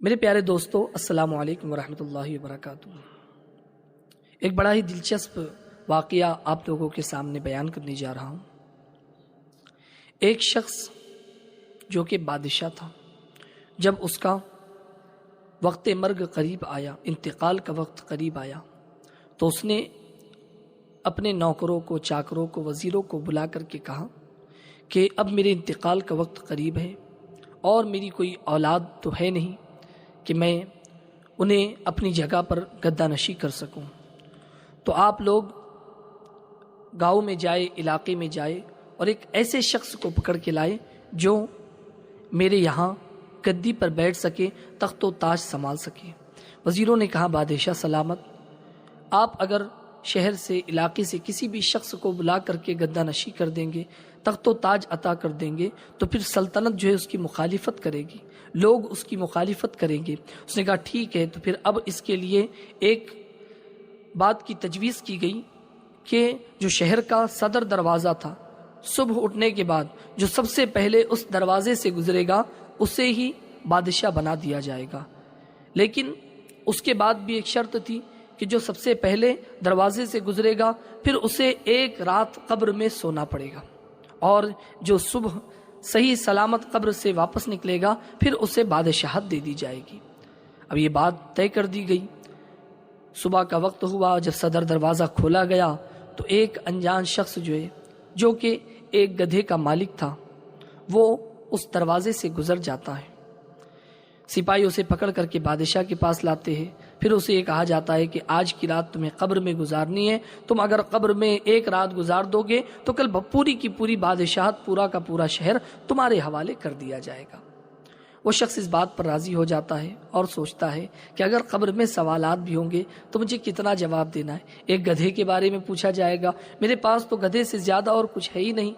میرے پیارے دوستو، السلام علیکم ورحمۃ اللہ وبرکاتہ۔ ایک بڑا ہی دلچسپ واقعہ آپ لوگوں کے سامنے بیان کرنے جا رہا ہوں۔ ایک شخص جو کہ بادشاہ تھا، جب اس کا وقت مرگ قریب آیا، انتقال کا وقت قریب آیا، تو اس نے اپنے نوکروں کو، چاکروں کو، وزیروں کو بلا کر کے کہا کہ اب میرے انتقال کا وقت قریب ہے اور میری کوئی اولاد تو ہے نہیں کہ میں انہیں اپنی جگہ پر گدہ نشی کر سکوں، تو آپ لوگ گاؤں میں جائے، علاقے میں جائے اور ایک ایسے شخص کو پکڑ کے لائے جو میرے یہاں گدی پر بیٹھ سکے، تخت و تاج سنبھال سکے۔ وزیروں نے کہا بادشاہ سلامت، آپ اگر شہر سے، علاقے سے کسی بھی شخص کو بلا کر کے گدہ نشی کر دیں گے، تخت و تاج عطا کر دیں گے، تو پھر سلطنت جو ہے اس کی مخالفت کرے گی، لوگ اس کی مخالفت کریں گے۔ اس نے کہا ٹھیک ہے، تو پھر اب اس کے لیے ایک بات کی تجویز کی گئی کہ جو شہر کا صدر دروازہ تھا، صبح اٹھنے کے بعد جو سب سے پہلے اس دروازے سے گزرے گا اسے ہی بادشاہ بنا دیا جائے گا، لیکن اس کے بعد بھی ایک شرط تھی کہ جو سب سے پہلے دروازے سے گزرے گا پھر اسے ایک رات قبر میں سونا پڑے گا، اور جو صبح صحیح سلامت قبر سے واپس نکلے گا پھر اسے بادشاہت دے دی جائے گی۔ اب یہ بات طے کر دی گئی۔ صبح کا وقت ہوا، جب صدر دروازہ کھولا گیا تو ایک انجان شخص جو کہ ایک گدھے کا مالک تھا، وہ اس دروازے سے گزر جاتا ہے۔ سپاہی اسے پکڑ کر کے بادشاہ کے پاس لاتے ہیں، پھر اسے یہ کہا جاتا ہے کہ آج کی رات تمہیں قبر میں گزارنی ہے، تم اگر قبر میں ایک رات گزار دو گے تو کل پوری کی پوری بادشاہت، پورا کا پورا شہر تمہارے حوالے کر دیا جائے گا۔ وہ شخص اس بات پر راضی ہو جاتا ہے اور سوچتا ہے کہ اگر قبر میں سوالات بھی ہوں گے تو مجھے کتنا جواب دینا ہے، ایک گدھے کے بارے میں پوچھا جائے گا، میرے پاس تو گدھے سے زیادہ اور کچھ ہے ہی نہیں۔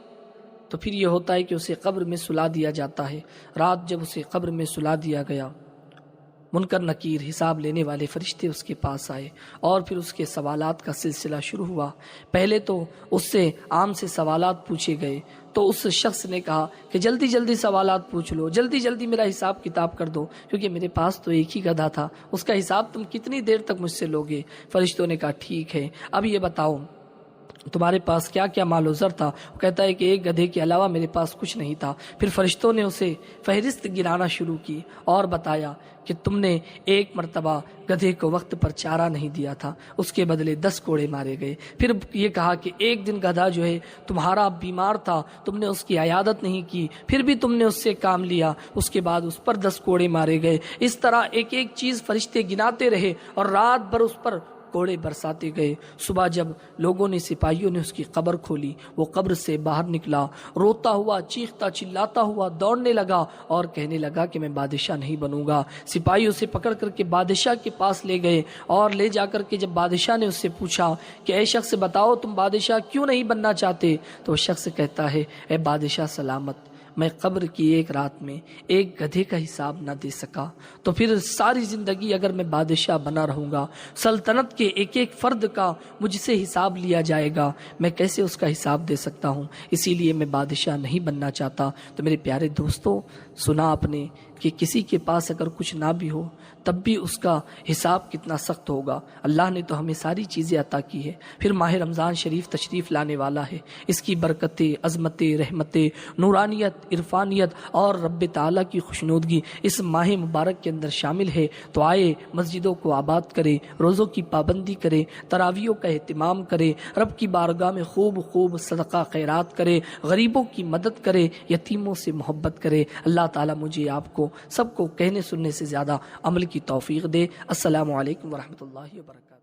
تو پھر یہ ہوتا ہے کہ اسے قبر میں سلا دیا جاتا ہے۔ رات جب اسے قبر میں سلا دیا گیا، منکر نکیر حساب لینے والے فرشتے اس کے پاس آئے اور پھر اس کے سوالات کا سلسلہ شروع ہوا۔ پہلے تو اس سے عام سے سوالات پوچھے گئے، تو اس شخص نے کہا کہ جلدی جلدی سوالات پوچھ لو، جلدی جلدی میرا حساب کتاب کر دو، کیونکہ میرے پاس تو ایک ہی گدھا تھا، اس کا حساب تم کتنی دیر تک مجھ سے لوگے؟ فرشتوں نے کہا ٹھیک ہے، اب یہ بتاؤ تمہارے پاس کیا کیا مال و زر تھا؟ وہ کہتا ہے کہ ایک گدھے کے علاوہ میرے پاس کچھ نہیں تھا۔ پھر فرشتوں نے اسے فہرست گرانا شروع کی اور بتایا کہ تم نے ایک مرتبہ گدھے کو وقت پر چارہ نہیں دیا تھا، اس کے بدلے 10 کوڑے مارے گئے۔ پھر یہ کہا کہ ایک دن گدھا جو ہے تمہارا بیمار تھا، تم نے اس کی عیادت نہیں کی، پھر بھی تم نے اس سے کام لیا، اس کے بعد اس پر 10 کوڑے مارے گئے۔ اس طرح ایک ایک چیز فرشتے گناتے رہے اور رات بھر اس پر کوڑے برساتے گئے۔ صبح جب لوگوں نے، سپاہیوں نے اس کی قبر کھولی، وہ قبر سے باہر نکلا، روتا ہوا، چیختا چلاتا ہوا دوڑنے لگا اور کہنے لگا کہ میں بادشاہ نہیں بنوں گا۔ سپاہی اسے پکڑ کر کے بادشاہ کے پاس لے گئے اور لے جا کر کے جب بادشاہ نے اس سے پوچھا کہ اے شخص بتاؤ تم بادشاہ کیوں نہیں بننا چاہتے، تو وہ شخص کہتا ہے اے بادشاہ سلامت، میں قبر کی ایک رات میں ایک گدھے کا حساب نہ دے سکا تو پھر ساری زندگی اگر میں بادشاہ بنا رہوں گا، سلطنت کے ایک ایک فرد کا مجھ سے حساب لیا جائے گا، میں کیسے اس کا حساب دے سکتا ہوں؟ اسی لیے میں بادشاہ نہیں بننا چاہتا۔ تو میرے پیارے دوستو، سنا آپ نے کہ کسی کے پاس اگر کچھ نہ بھی ہو تب بھی اس کا حساب کتنا سخت ہوگا۔ اللہ نے تو ہمیں ساری چیزیں عطا کی ہے، پھر ماہ رمضان شریف تشریف لانے والا ہے، اس کی برکتیں، عظمتیں، رحمتیں، نورانیت، عرفانیت اور رب تعالیٰ کی خوشنودگی اس ماہ مبارک کے اندر شامل ہے۔ تو آئے مسجدوں کو آباد کرے، روزوں کی پابندی کرے، تراویحوں کا اہتمام کرے، رب کی بارگاہ میں خوب خوب صدقہ خیرات کرے، غریبوں کی مدد کرے، یتیموں سے محبت کرے۔ اللہ تعالیٰ مجھے آپ کو سب کو کہنے سننے سے زیادہ عمل کی توفیق دے۔ السلام علیکم ورحمۃ اللہ وبرکاتہ۔